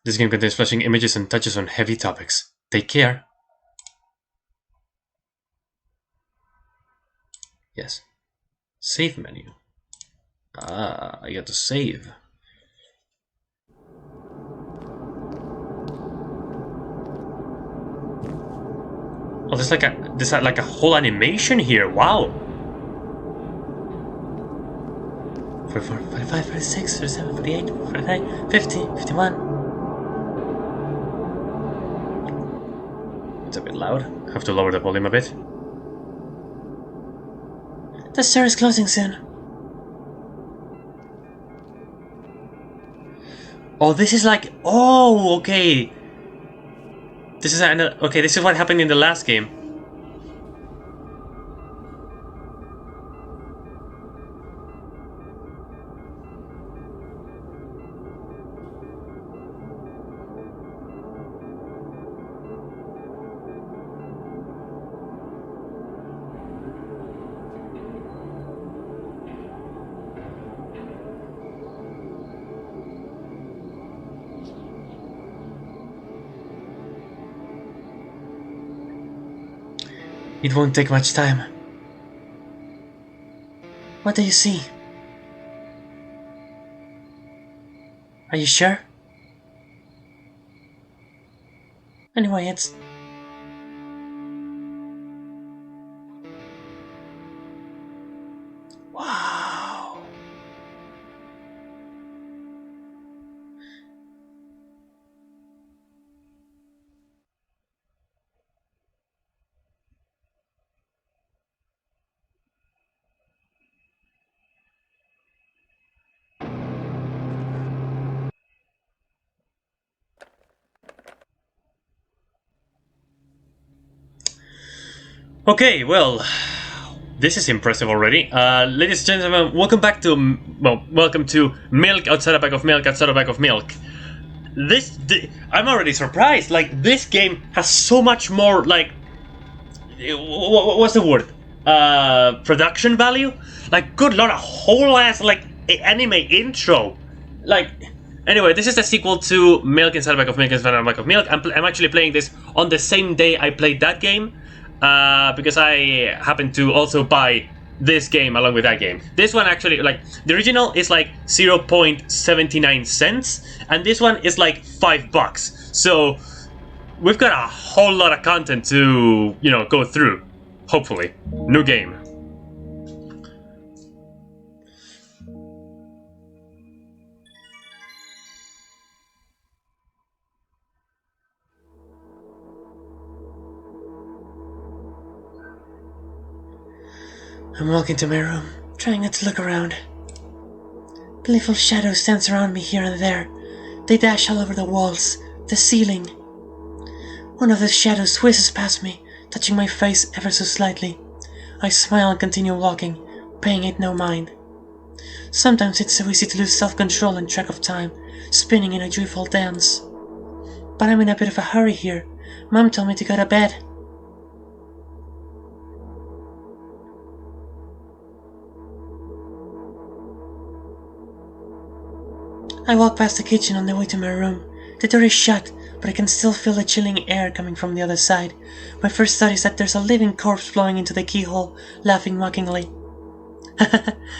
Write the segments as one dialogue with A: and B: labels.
A: This game contains flashing images and touches on heavy topics. Take care. Yes. Save menu. Ah, I got to save. Oh, there's like a whole animation here. Wow. 44, 45, 46, 47, 48, 49, 50, 51. It's a bit loud. Have to lower the volume a bit. The store is closing soon. Oh, this is like... Oh, okay. This is... Okay, this is what happened in the last game. It won't take much time. What do you see? Are you sure? Anyway, it's... Wow. Okay, well, this is impressive already. Ladies and gentlemen, welcome back to, welcome to Milk Outside a Bag of Milk Outside a Bag of Milk. I'm already surprised. Like, this game has so much more, like, what's the word? Production value? Like, good lord, a whole ass, like, anime intro. Like, anyway, this is the sequel to Milk Inside a Bag of Milk Inside a Bag of Milk. I'm actually playing this on the same day I played that game. Because I happened to also buy this game along with that game. This one actually, like, the original is like 0.79 cents, and this one is like $5. So we've got a whole lot of content to, you know, go through. Hopefully. New game. I'm walking to my room, trying not to look around. Playful shadows dance around me here and there. They dash all over the walls, the ceiling. One of the shadows whizzes past me, touching my face ever so slightly. I smile and continue walking, paying it no mind. Sometimes it's so easy to lose self-control and track of time, spinning in a joyful dance. But I'm in a bit of a hurry here. Mom told me to go to bed. I walk past the kitchen on the way to my room. The door is shut, but I can still feel the chilling air coming from the other side. My first thought is that there's a living corpse blowing into the keyhole, laughing mockingly.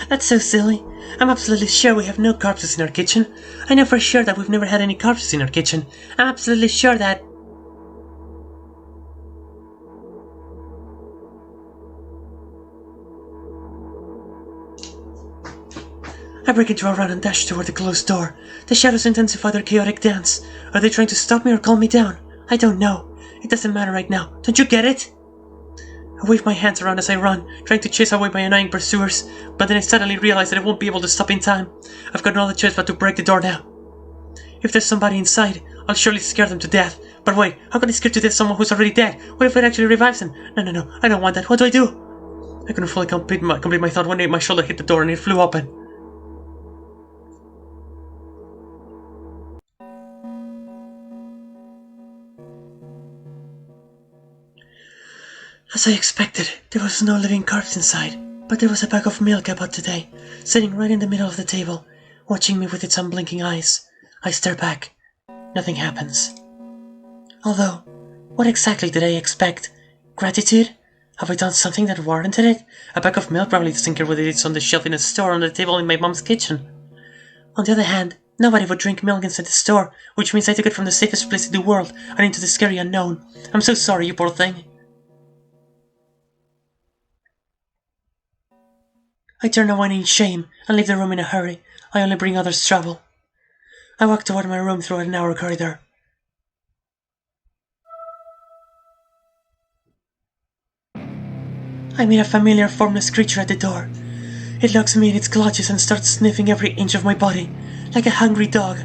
A: That's so silly. I'm absolutely sure we have no corpses in our kitchen. I know for sure that we've never had any corpses in our kitchen. I'm absolutely sure that... I break into a run and dash toward the closed door. The shadows intensify their chaotic dance. Are they trying to stop me or calm me down? I don't know. It doesn't matter right now. Don't you get it? I wave my hands around as I run, trying to chase away my annoying pursuers, but then I suddenly realize that I won't be able to stop in time. I've got no other choice but to break the door now. If there's somebody inside, I'll surely scare them to death. But wait, how can I scare to death someone who's already dead? What if it actually revives them? No, I don't want that. What do I do? I couldn't fully complete my thought when my shoulder hit the door and it flew open. As I expected, there was no living corpse inside, but there was a bag of milk I bought today, sitting right in the middle of the table, watching me with its unblinking eyes. I stare back.
B: nothing happens. Although, what exactly did I expect? Gratitude? Have I done something that warranted it? A bag of milk probably doesn't care whether it's on the shelf in a store or on the table in my mom's kitchen. On the other hand, nobody would drink milk inside the store, which means I took it from the safest place in the world and into the scary unknown. I'm so sorry, you poor thing. I turn away in shame and leave the room in a hurry. I only bring others trouble. I walk toward my room through a narrow corridor. I meet a familiar formless creature at the door. It locks me in its clutches and starts sniffing every inch of my body, like a hungry dog.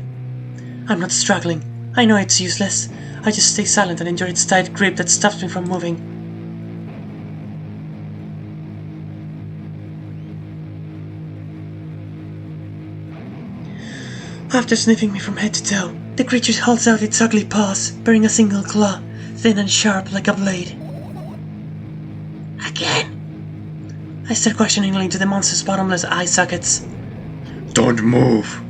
B: I'm not struggling. I know it's useless. I just stay silent and enjoy its tight grip that stops me from moving. After sniffing me from head to toe, the creature holds out its ugly paws, bearing a single claw, thin and sharp like a blade. Again. I stare questioningly into the monster's bottomless eye sockets.
A: Don't move!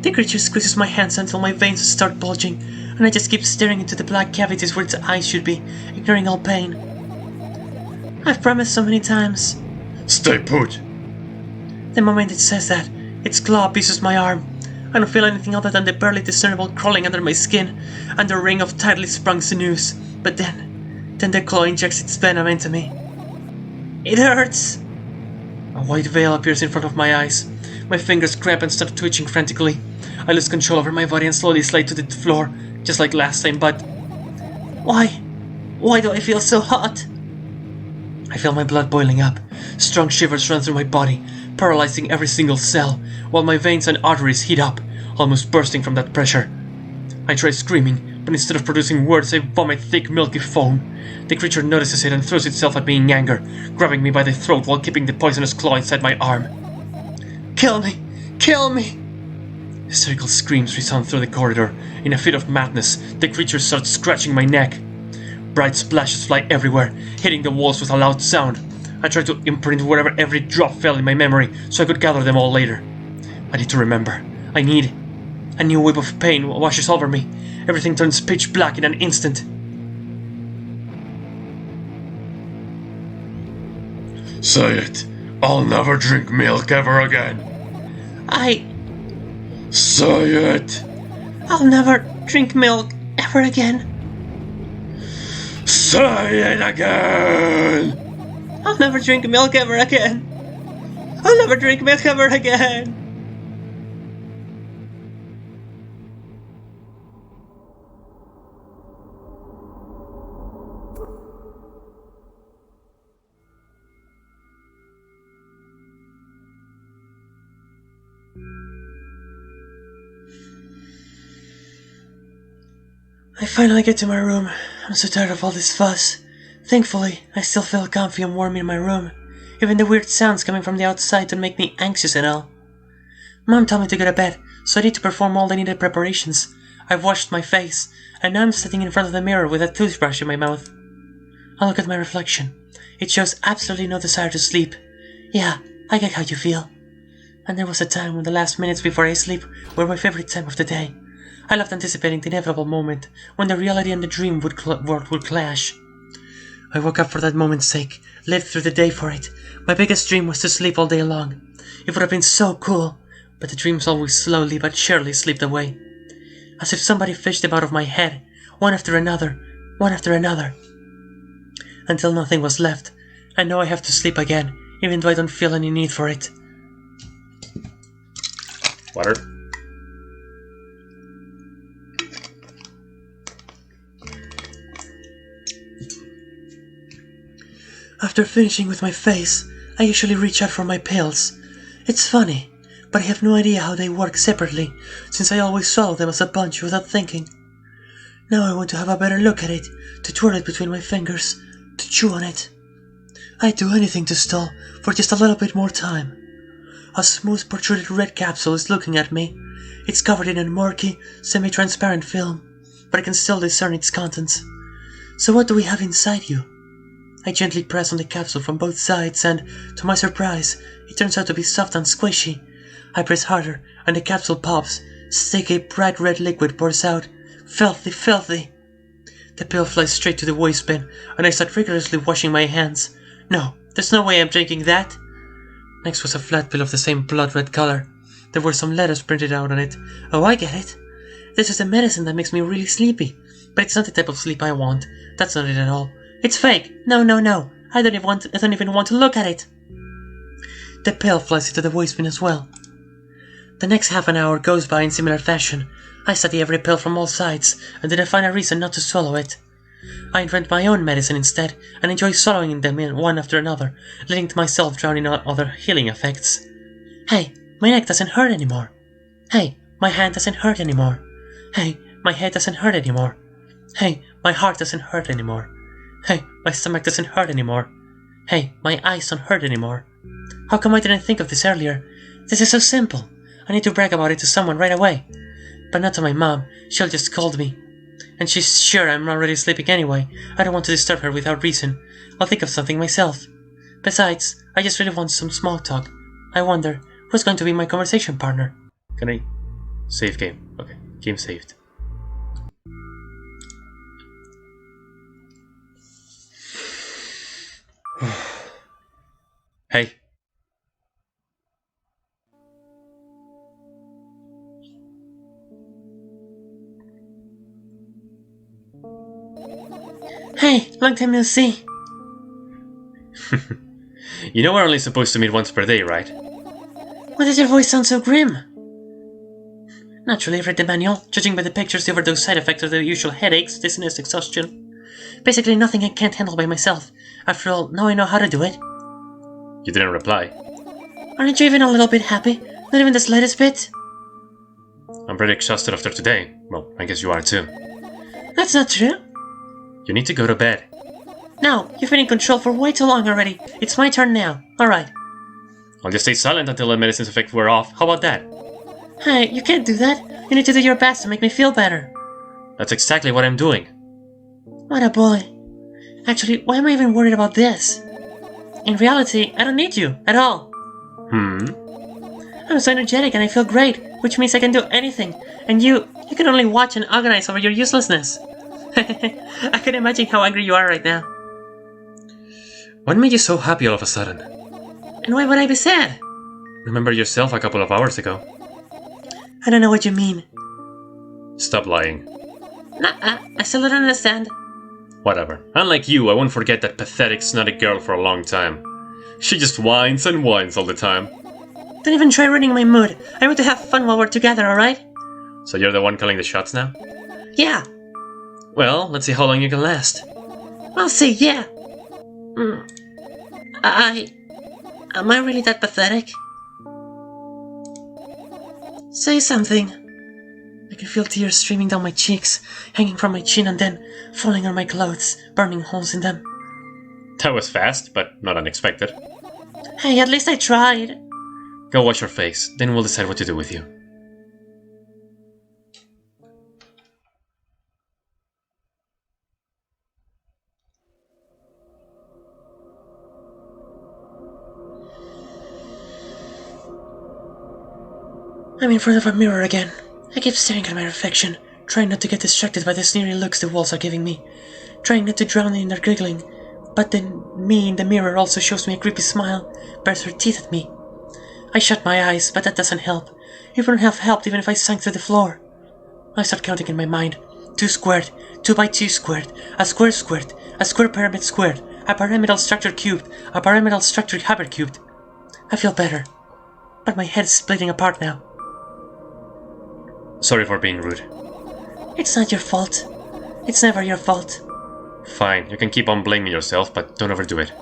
B: The creature squeezes my hands until my veins start bulging, and I just keep staring into the black cavities where its eyes should be, ignoring all pain. I've promised so many times.
A: Stay put!
B: The moment it says that, its claw pierces my arm. I don't feel anything other than the barely discernible crawling under my skin and the ring of tightly sprung sinews. But then the claw injects its venom into me. It hurts! A white veil appears in front of my eyes. My fingers cramp and start twitching frantically. I lose control over my body and slowly slide to the floor, just like last time, but... Why? Why do I feel so hot? I feel my blood boiling up. Strong shivers run through my body, paralyzing every single cell, while my veins and arteries heat up, almost bursting from that pressure. I try screaming, but instead of producing words, I vomit thick, milky foam. The creature notices it and throws itself at me in anger, grabbing me by the throat while keeping the poisonous claw inside my arm. Kill me! Kill me! Hysterical screams resound through the corridor. In a fit of madness, the creature starts scratching my neck. Bright splashes fly everywhere, hitting the walls with a loud sound. I try to imprint wherever every drop fell in my memory so I could gather them all later. I need to remember. I need... A new wave of pain washes over me. Everything turns pitch black in an instant.
A: Say it. I'll never drink milk ever again. Say it.
B: I'll never drink milk ever again.
A: Say it again.
B: I'll never drink milk ever again. I'll never drink milk ever again. I finally get to my room. I'm so tired of all this fuss. Thankfully, I still feel comfy and warm in my room. Even the weird sounds coming from the outside don't make me anxious at all. Mom told me to go to bed, so I need to perform all the needed preparations. I've washed my face, and now I'm sitting in front of the mirror with a toothbrush in my mouth. I look at my reflection. It shows absolutely no desire to sleep. Yeah, I get how you feel. And there was a time when the last minutes before I sleep were my favorite time of the day. I loved anticipating the inevitable moment when the reality and the dream would clash. I woke up for that moment's sake, lived through the day for it. My biggest dream was to sleep all day long. It would have been so cool, but the dreams always slowly but surely slipped away. As if somebody fished them out of my head, one after another, until nothing was left. And now I have to sleep again, even though I don't feel any need for it.
A: Water.
B: After finishing with my face, I usually reach out for my pills. It's funny, but I have no idea how they work separately, since I always swallow them as a bunch without thinking. Now I want to have a better look at it, to twirl it between my fingers, to chew on it. I'd do anything to stall for just a little bit more time. A smooth protruded red capsule is looking at me. It's covered in a murky, semi-transparent film, but I can still discern its contents. So what do we have inside you? I gently press on the capsule from both sides and, to my surprise, it turns out to be soft and squishy. I press harder and the capsule pops, Sticky, bright red liquid pours out. Filthy, filthy. The pill flies straight to the waste bin, and I start rigorously washing my hands. No, there's no way I'm drinking that. Next was a flat pill of the same blood red color. There were some letters printed out on it. Oh, I get it. This is a medicine that makes me really sleepy. But it's not the type of sleep I want. That's not it at all. It's fake. No, no, no. I don't even want to look at it. The pill flies into the waste bin as well. The next half an hour goes by in similar fashion. I study every pill from all sides, and then I find a reason not to swallow it. I invent my own medicine instead, and enjoy swallowing them in one after another, letting myself drown in other healing effects. Hey, my neck doesn't hurt anymore. Hey, my hand doesn't hurt anymore. Hey, my head doesn't hurt anymore. Hey, my heart doesn't hurt anymore. Hey, my stomach doesn't hurt anymore. Hey, my eyes don't hurt anymore. How come I didn't think of this earlier? This is so simple. I need to brag about it to someone right away. But not to my mom. She'll just scold me. And she's sure I'm already sleeping anyway. I don't want to disturb her without reason. I'll think of something myself. Besides, I just really want some small talk. I wonder, who's going to be my conversation partner?
A: Can I... Save game. Okay, game saved. Hey.
B: Hey, long time no see.
A: You know we're only supposed to meet once per day, right?
B: Why does your voice sound so grim? Naturally, I've read the manual. Judging by the pictures, the overdose side effects are the usual headaches, dizziness, exhaustion. Basically nothing I can't handle by myself. After all, now I know how to do it.
A: You didn't reply.
B: Aren't you even a little bit happy? Not even the slightest bit?
A: I'm pretty exhausted after today. Well, I guess you are too.
B: That's not true.
A: You need to go to bed.
B: No, you've been in control for way too long already. It's my turn now. Alright.
A: I'll just stay silent until the medicine's effect wear off. How about that?
B: Hey, you can't do that. You need to do your best to make me feel better.
A: That's exactly what I'm doing.
B: What a boy. Actually, why am I even worried about this? In reality, I don't need you at all. I'm so energetic and I feel great, which means I can do anything. And you can only watch and agonize over your uselessness. I can imagine how angry you are right now.
A: What made you so happy all of a sudden?
B: And why would I be sad?
A: Remember yourself a couple of hours ago.
B: I don't know what you mean.
A: Stop lying.
B: Nah, I still don't understand.
A: Whatever. Unlike you, I won't forget that pathetic, snotty girl for a long time. She just whines and whines all the time.
B: Don't even try ruining my mood. I want to have fun while we're together, alright?
A: So you're the one calling the shots now?
B: Yeah.
A: Well, let's see how long you can last.
B: I'll see, yeah. Am I really that pathetic? Say something. I can feel tears streaming down my cheeks, hanging from my chin and then falling on my clothes, burning holes in them.
A: That was fast, but not unexpected.
B: Hey, at least I tried.
A: Go wash your face, then we'll decide what to do with you.
B: I'm in front of a mirror again. I keep staring at my reflection, trying not to get distracted by the sneering looks the walls are giving me, trying not to drown in their giggling, but then me in the mirror also shows me a creepy smile, bares her teeth at me. I shut my eyes, but that doesn't help. It wouldn't have helped even if I sank through the floor. I start counting in my mind. 2 squared, 2 by 2 squared, a square squared, a square pyramid squared, a pyramidal structure cubed, a pyramidal structure hypercubed. I feel better, but my head is splitting apart now.
A: Sorry for being rude.
B: It's not your fault. It's never your fault.
A: Fine, you can keep on blaming yourself, but don't overdo it.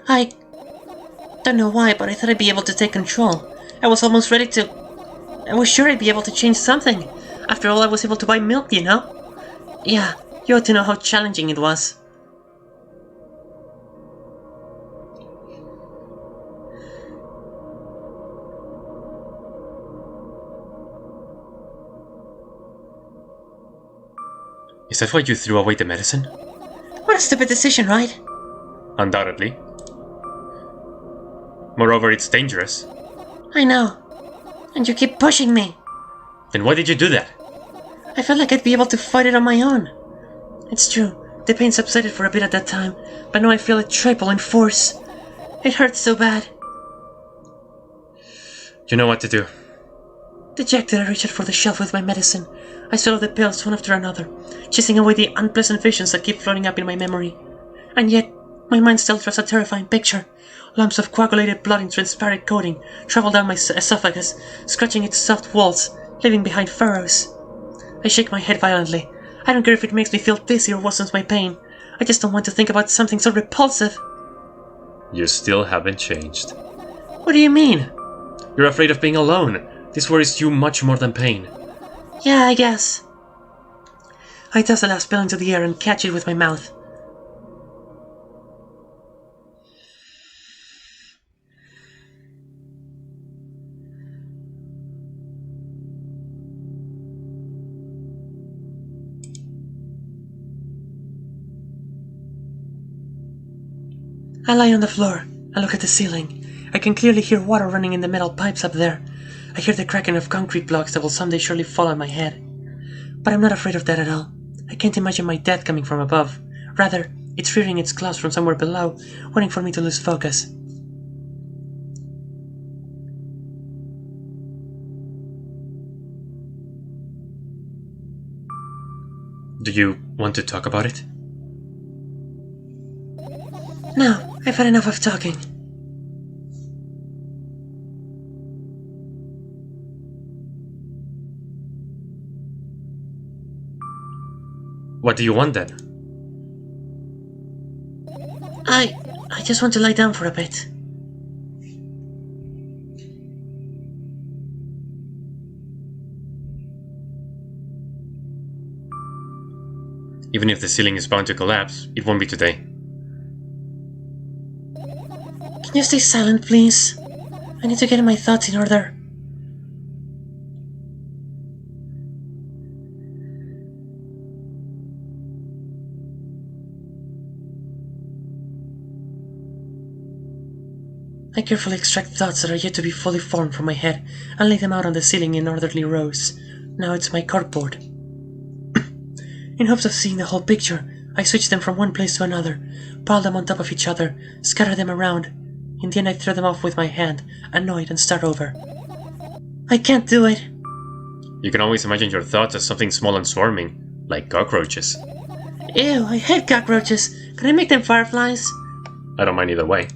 B: I don't know why, but I thought I'd be able to take control. I was almost ready to... I was sure I'd be able to change something. After all, I was able to buy milk, you know? Yeah, you ought to know how challenging it was.
A: Is that why you threw away the medicine?
B: What a stupid decision, right?
A: Undoubtedly. Moreover, it's dangerous.
B: I know. And you keep pushing me.
A: Then why did you do that?
B: I felt like I'd be able to fight it on my own. It's true, the pain subsided for a bit at that time, but now I feel it triple in force. It hurts so bad.
A: You know what to do.
B: Dejected, I reached out for the shelf with my medicine. I swallowed the pills one after another, chasing away the unpleasant visions that keep floating up in my memory. And yet, my mind still draws a terrifying picture. Lumps of coagulated blood in transparent coating travel down my esophagus, scratching its soft walls, leaving behind furrows. I shake my head violently. I don't care if it makes me feel dizzy or worsens my pain. I just don't want to think about something so repulsive.
A: You still haven't changed.
B: What do you mean?
A: You're afraid of being alone. This worries you much more than pain.
B: Yeah, I guess. I toss the last pill into the air and catch it with my mouth. I lie on the floor. I look at the ceiling. I can clearly hear water running in the metal pipes up there. I hear the cracking of concrete blocks that will someday surely fall on my head. But I'm not afraid of that at all. I can't imagine my death coming from above. Rather, it's rearing its claws from somewhere below, waiting for me to lose focus.
A: Do you want to talk about it?
B: No, I've had enough of talking.
A: What do you want then?
B: I just want to lie down for a bit.
A: Even if the ceiling is bound to collapse, it won't be today.
B: Can you stay silent, please? I need to get my thoughts in order. I carefully extract thoughts that are yet to be fully formed from my head and lay them out on the ceiling in orderly rows. Now it's my cardboard. In hopes of seeing the whole picture, I switch them from one place to another, pile them on top of each other, scatter them around. In the end, I throw them off with my hand, annoyed, and start over. I can't do it.
A: You can always imagine your thoughts as something small and swarming, like cockroaches.
B: Ew, I hate cockroaches. Can I make them fireflies?
A: I don't mind either way.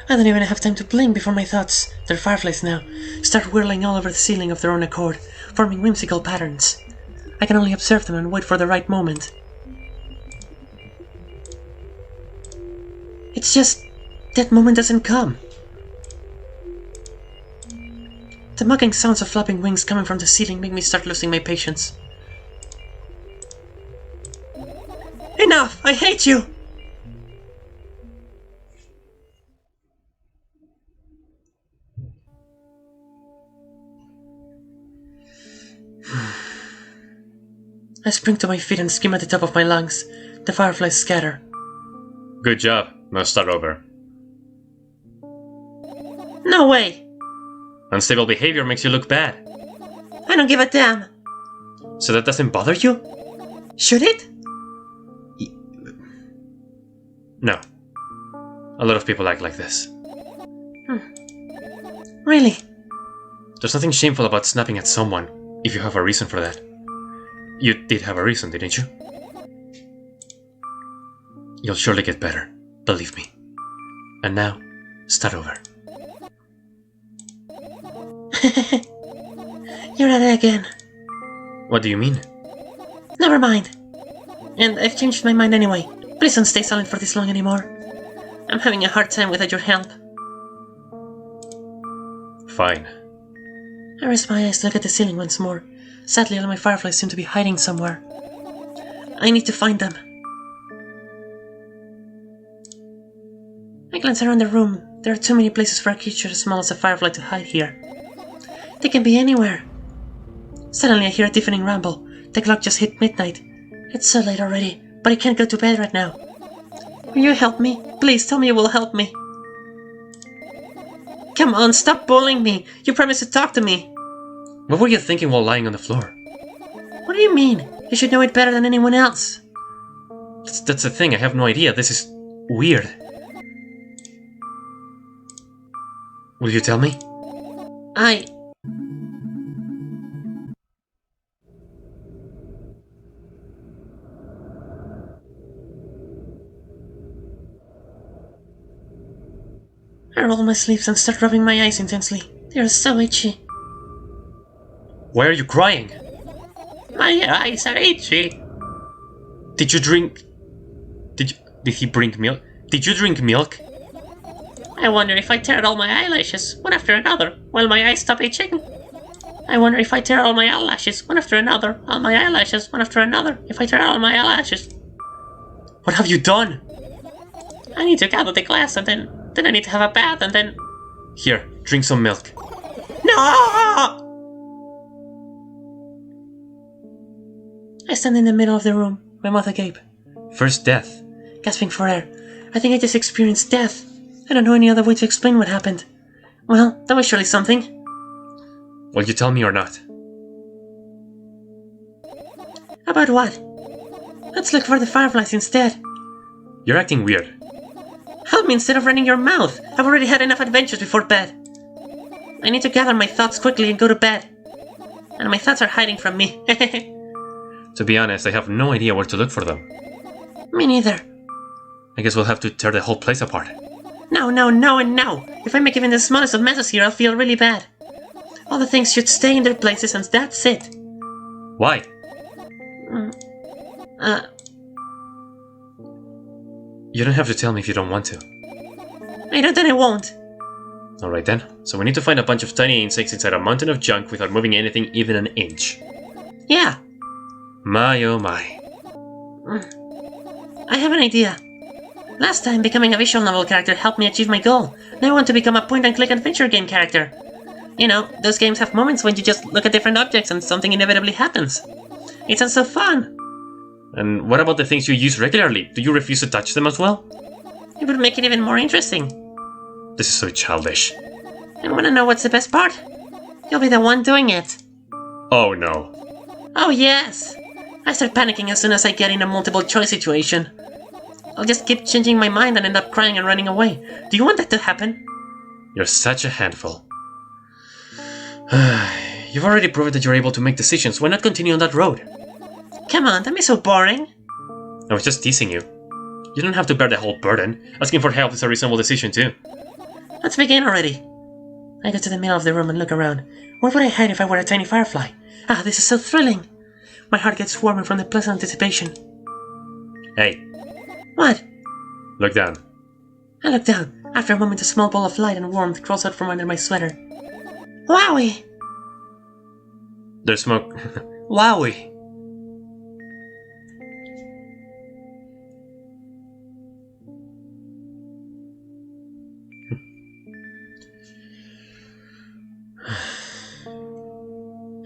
B: I don't even have time to blink before my thoughts, they're fireflies now, start whirling all over the ceiling of their own accord, forming whimsical patterns. I can only observe them and wait for the right moment. It's just, that moment doesn't come. The mocking sounds of flapping wings coming from the ceiling make me start losing my patience. Enough! I hate you! I spring to my feet and scream at the top of my lungs. The fireflies scatter.
A: Good job. Now start over.
B: No way!
A: Unstable behavior makes you look bad.
B: I don't give a damn.
A: So that doesn't bother you?
B: Should it?
A: No. A lot of people act like this.
B: Really?
A: There's nothing shameful about snapping at someone, if you have a reason for that. You did have a reason, didn't you? You'll surely get better, believe me. And now, start over.
B: You're at it again.
A: What do you mean?
B: Never mind. And I've changed my mind anyway. Please don't stay silent for this long anymore. I'm having a hard time without your help.
A: Fine.
B: I raise my eyes to look at the ceiling once more. Sadly, all my fireflies seem to be hiding somewhere. I need to find them. I glance around the room. There are too many places for a creature as small as a firefly to hide here. They can be anywhere. Suddenly I hear a deafening rumble. The clock just hit midnight. It's so late already, but I can't go to bed right now. Will you help me? Please tell me you will help me. Come on, stop bullying me. You promised to talk to me.
A: What were you thinking while lying on the floor?
B: What do you mean? You should know it better than anyone else.
A: That's the thing, I have no idea. This is weird. Will you tell me?
B: I roll my sleeves and start rubbing my eyes intensely. They are so itchy.
A: Why are you crying?
B: My eyes are itchy.
A: Did you drink... Did he bring milk? Did you drink milk?
B: I wonder if I tear out all my eyelashes, one after another, will my eyes stop itching? I wonder if I tear all my eyelashes, one after another, all my eyelashes, one after another, if I tear out all my eyelashes.
A: What have you done?
B: I need to gather the glass and then I need to have a bath and then...
A: Here, drink some milk.
B: No! I stand in the middle of the room, my mouth agape.
A: First death.
B: Gasping for air. I think I just experienced death. I don't know any other way to explain what happened. Well, that was surely something.
A: Will you tell me or not?
B: About what? Let's look for the fireflies instead.
A: You're acting weird.
B: Help me instead of running your mouth. I've already had enough adventures before bed. I need to gather my thoughts quickly and go to bed. And my thoughts are hiding from me.
A: To be honest, I have no idea where to look for them.
B: Me neither.
A: I guess we'll have to tear the whole place apart.
B: No, no, no, and no. If I make even the smallest of messes here, I'll feel really bad. All the things should stay in their places and that's it.
A: Why? You don't have to tell me if you don't want to.
B: I don't and I won't.
A: Alright then. So we need to find a bunch of tiny insects inside a mountain of junk without moving anything even an inch.
B: Yeah.
A: My oh my.
B: I have an idea. Last time, becoming a visual novel character helped me achieve my goal. Now I want to become a point-and-click adventure game character. You know, those games have moments when you just look at different objects and something inevitably happens. It sounds so fun.
A: And what about the things you use regularly? Do you refuse to touch them as well?
B: It would make it even more interesting.
A: This is so childish.
B: And wanna know what's the best part? You'll be the one doing it.
A: Oh no.
B: Oh yes! I start panicking as soon as I get in a multiple choice situation. I'll just keep changing my mind and end up crying and running away. Do you want that to happen?
A: You're such a handful. You've already proven that you're able to make decisions. Why not continue on that road?
B: Come on, don't be so boring.
A: I was just teasing you. You don't have to bear the whole burden. Asking for help is a reasonable decision too.
B: Let's begin already. I go to the middle of the room and look around. Where would I hide if I were a tiny firefly? Ah, this is so thrilling. My heart gets warmer from the pleasant anticipation.
A: Hey.
B: What?
A: Look down.
B: I look down. After a moment, a small ball of light and warmth crawls out from under my sweater. Wowie!
A: There's smoke.
B: Wowie!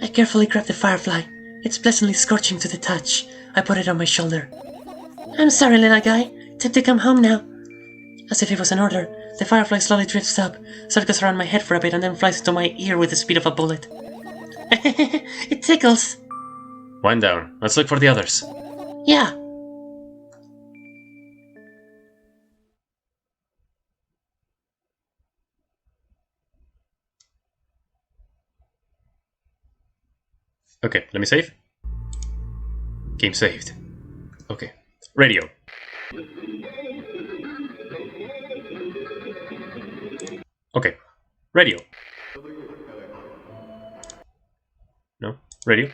B: I carefully grab the firefly. It's pleasantly scorching to the touch. I put it on my shoulder. I'm sorry, little guy. Time to come home now. As if it was an order, the firefly slowly drifts up, circles around my head for a bit, and then flies into my ear with the speed of a bullet. It tickles.
A: Wind down. Let's look for the others.
B: Yeah.
A: Okay, let me save. Game saved. Okay. Radio. Okay. Radio. No? Radio?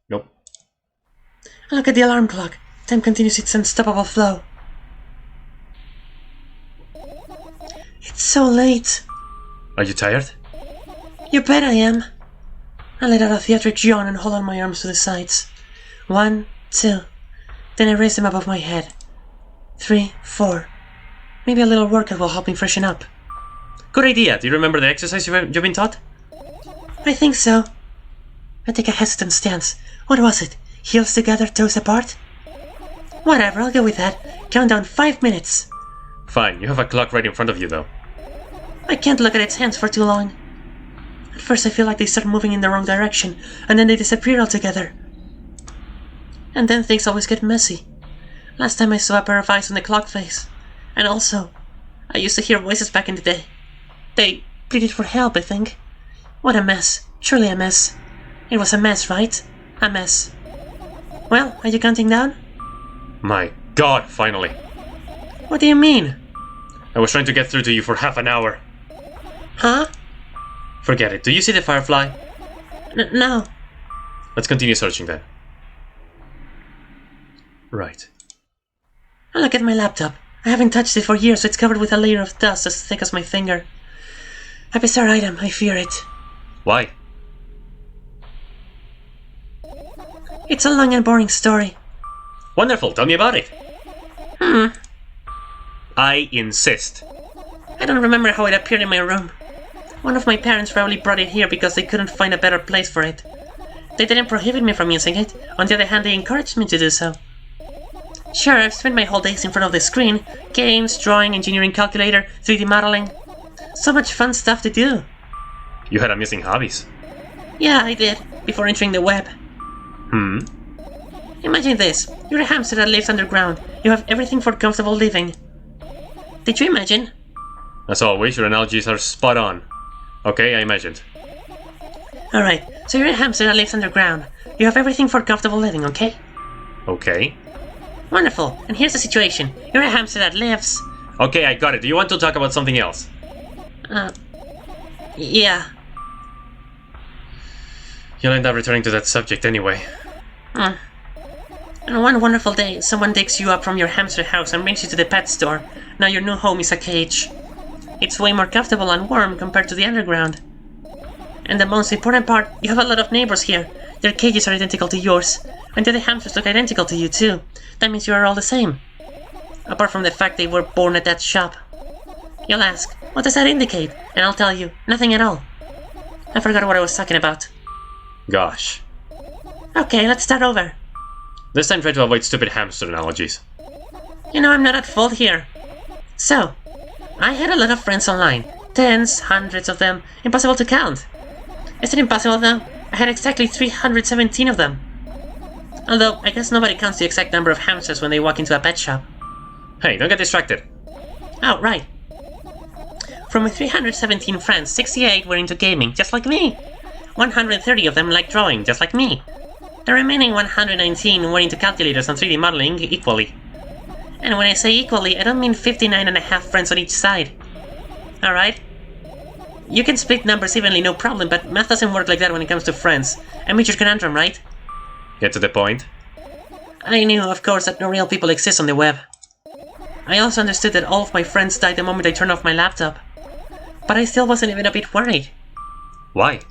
A: Nope.
B: I look at the alarm clock. Time continues its unstoppable flow. It's so late.
A: Are you tired?
B: You bet I am. I let out a theatric yawn and hold on my arms to the sides. 1, 2. Then I raise them above my head. 3, 4. Maybe a little workout will help me freshen up.
A: Good idea. Do you remember the exercise you've been taught?
B: I think so. I take a hesitant stance. What was it? Heels together, toes apart? Whatever, I'll go with that. Count down 5 minutes.
A: Fine, you have a clock right in front of you, though.
B: I can't look at its hands for too long. At first I feel like they start moving in the wrong direction, and then they disappear altogether. And then things always get messy. Last time I saw a pair of eyes on the clock face. And also, I used to hear voices back in the day. They pleaded for help, I think. What a mess. Surely a mess. It was a mess, right? A mess. Well, are you counting down?
A: My God, finally.
B: What do you mean?
A: I was trying to get through to you for half an hour.
B: Huh?
A: Forget it. Do you see the firefly?
B: No.
A: Let's continue searching then. Right.
B: I look at my laptop. I haven't touched it for years, so it's covered with a layer of dust as thick as my finger. A bizarre item, I fear it.
A: Why?
B: It's a long and boring story.
A: Wonderful, tell me about it. I insist.
B: I don't remember how it appeared in my room. One of my parents probably brought it here because they couldn't find a better place for it. They didn't prohibit me from using it. On the other hand, they encouraged me to do so. Sure, I've spent my whole days in front of the screen. Games, drawing, engineering calculator, 3D modeling. So much fun stuff to do.
A: You had amusing hobbies.
B: Yeah, I did, before entering the web. Imagine this. You're a hamster that lives underground. You have everything for comfortable living. Did you imagine?
A: As always, your analogies are spot on. Okay, I imagined.
B: Alright, so you're a hamster that lives underground. You have everything for comfortable living, okay?
A: Okay.
B: Wonderful, and here's the situation. You're a hamster that lives...
A: Okay, I got it. Do you want to talk about something else?
B: Yeah.
A: You'll end up returning to that subject anyway.
B: And one wonderful day, someone digs you up from your hamster house and brings you to the pet store. Now your new home is a cage. It's way more comfortable and warm compared to the underground. And the most important part, you have a lot of neighbors here. Their cages are identical to yours. And the other hamsters look identical to you too. That means you are all the same. Apart from the fact they were born at that shop. You'll ask, what does that indicate? And I'll tell you, nothing at all. I forgot what I was talking about.
A: Gosh.
B: Okay, let's start over.
A: This time try to avoid stupid hamster analogies.
B: You know I'm not at fault here. So, I had a lot of friends online. Tens, hundreds of them. Impossible to count. Is it impossible though? I had exactly 317 of them. Although, I guess nobody counts the exact number of hamsters when they walk into a pet shop.
A: Hey, don't get distracted.
B: Oh, right. From my 317 friends, 68 were into gaming, just like me. 130 of them liked drawing, just like me. The remaining 119 were into calculators and 3D modeling equally. And when I say equally, I don't mean 59 and a half friends on each side. Alright? You can split numbers evenly, no problem, but math doesn't work like that when it comes to friends. A major conundrum, right?
A: Get to the point.
B: I knew, of course, that no real people exist on the web. I also understood that all of my friends died the moment I turned off my laptop. But I still wasn't even a bit worried.
A: Why?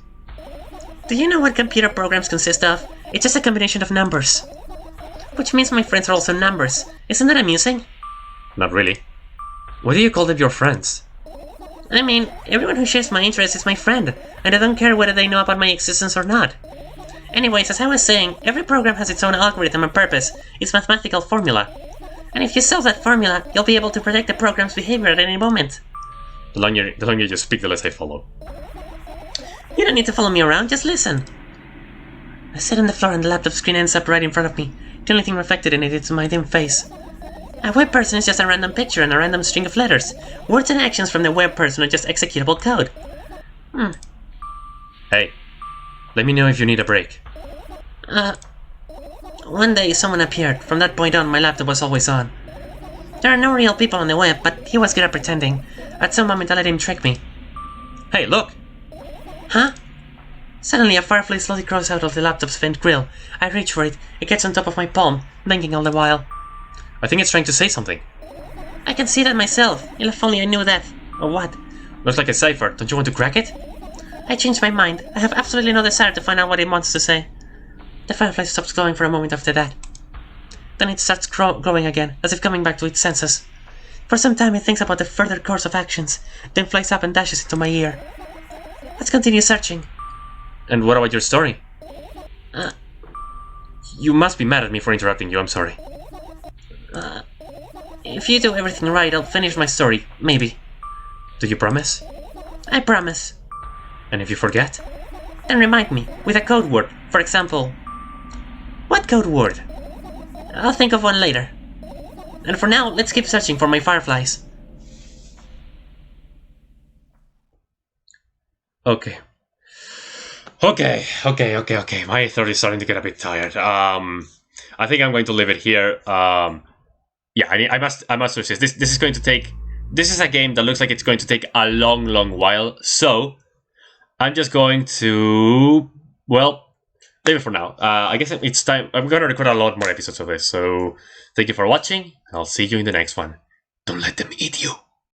B: Do you know what computer programs consist of? It's just a combination of numbers. Which means my friends are also numbers. Isn't that amusing?
A: Not really. Why do you call them your friends?
B: I mean, everyone who shares my interests is my friend, and I don't care whether they know about my existence or not. Anyways, as I was saying, every program has its own algorithm and purpose, its mathematical formula. And if you solve that formula, you'll be able to predict the program's behavior at any moment.
A: The longer you speak, the less I follow.
B: You don't need to follow me around, just listen. I sit on the floor and the laptop screen ends up right in front of me. The only thing reflected in it is my dim face. A web person is just a random picture and a random string of letters. Words and actions from the web person are just executable code.
A: Hey, let me know if you need a break.
B: One day someone appeared. From that point on, my laptop was always on. There are no real people on the web, but he was good at pretending. At some moment I let him trick me.
A: Hey, look!
B: Huh? Suddenly a firefly slowly crawls out of the laptop's vent grill. I reach for it. It gets on top of my palm, blinking all the while.
A: I think it's trying to say something.
B: I can see that myself. If only I knew that. Or what?
A: Looks like a cipher. Don't you want to crack it?
B: I changed my mind. I have absolutely no desire to find out what it wants to say. The firefly stops glowing for a moment after that. Then it starts growing again, as if coming back to its senses. For some time it thinks about the further course of actions, then flies up and dashes into my ear. Let's continue searching.
A: And what about your story? You must be mad at me for interrupting you, I'm sorry.
B: If you do everything right, I'll finish my story, maybe.
A: Do you promise?
B: I promise.
A: And if you forget?
B: Then remind me, with a code word, for example. What code word? I'll think of one later. And for now, let's keep searching for my fireflies.
A: Okay. My throat is starting to get a bit tired. I think I'm going to leave it here. Yeah, I must resist. This is going to take. This is a game that looks like it's going to take a long while. So I'm just going to, well, leave it for now. I guess it's time. I'm going to record a lot more episodes of this. So thank you for watching. I'll see you in the next one. Don't let them eat you.